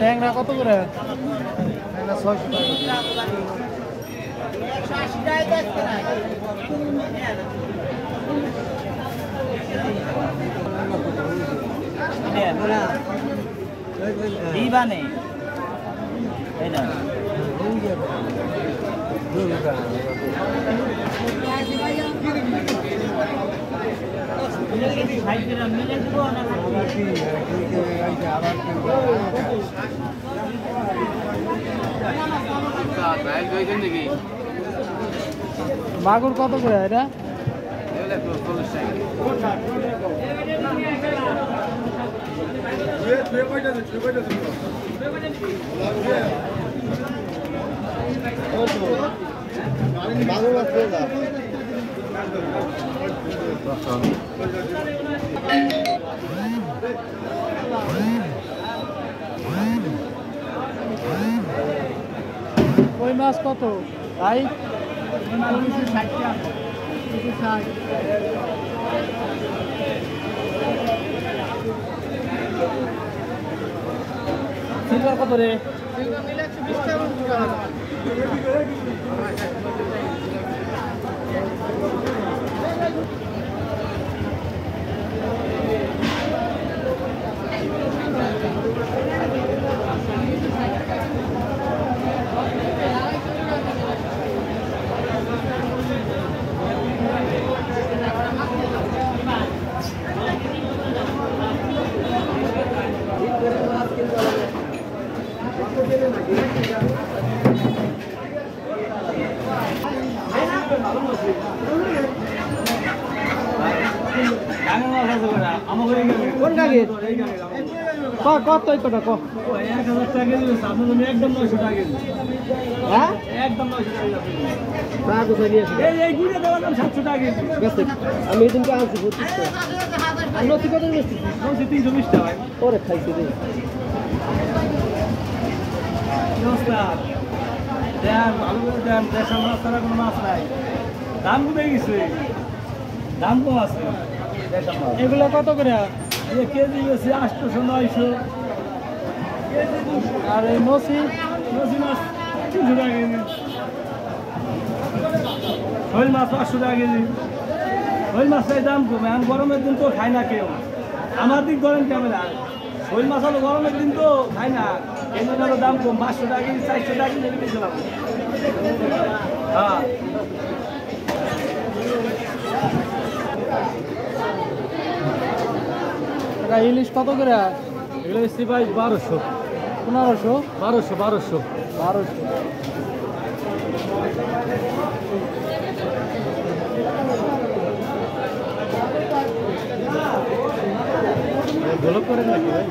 ট্যাংরা কত করে? ট্যাংরা 600 টাকা। দিবানে এই না মাগুর কত করে এটা? কই মাছ কত ভাই? 60 টাকা। সিলভার কত রে? সিলভার নিলে 120 টাকা। কত কটা ক 1000 টাকা কেজি আপনার জন্য একদম 900 টাকা কেজি। হ্যাঁ একদম 900 টাকা টাকা কোথায় নিয়ে আসি? এই গুড়ে দেওয়ার দাম 700 টাকা কেজি। আমি এদিন কে আনছি 25 টাকা। আর নতি কত বেচছি? নতি 320 টাকা ভাই। ওরে খাইছি রে। নমস্কার। দেন ভালো করে দেন, দেশাল মাছ ছাড়া কোনো মাছ নাই। দাম কমে গেছে, দাম কম আছে দেশাল মাছ। এগুলো কত করে? কেজি আছে 800 900 আর এই নসি মাছ 300 টাকা কেজি। শৈল মাছ 500 টাকা কেজি। শৈল মাছের দাম কমে, এখন গরমের দিন তো খায় না কেউ। আমার দিক গরম কেমন? শৈল মাছ হলো গরমের দিন তো খায় না, এই জন্য দাম কম। 500 টাকা কেজি 400 টাকা কেজি বেচলাম। হ্যাঁ ইলিশ কত করে? এগুলো বেশি ভাই 1200 1500 1200 1200 করে নাকি ভাই?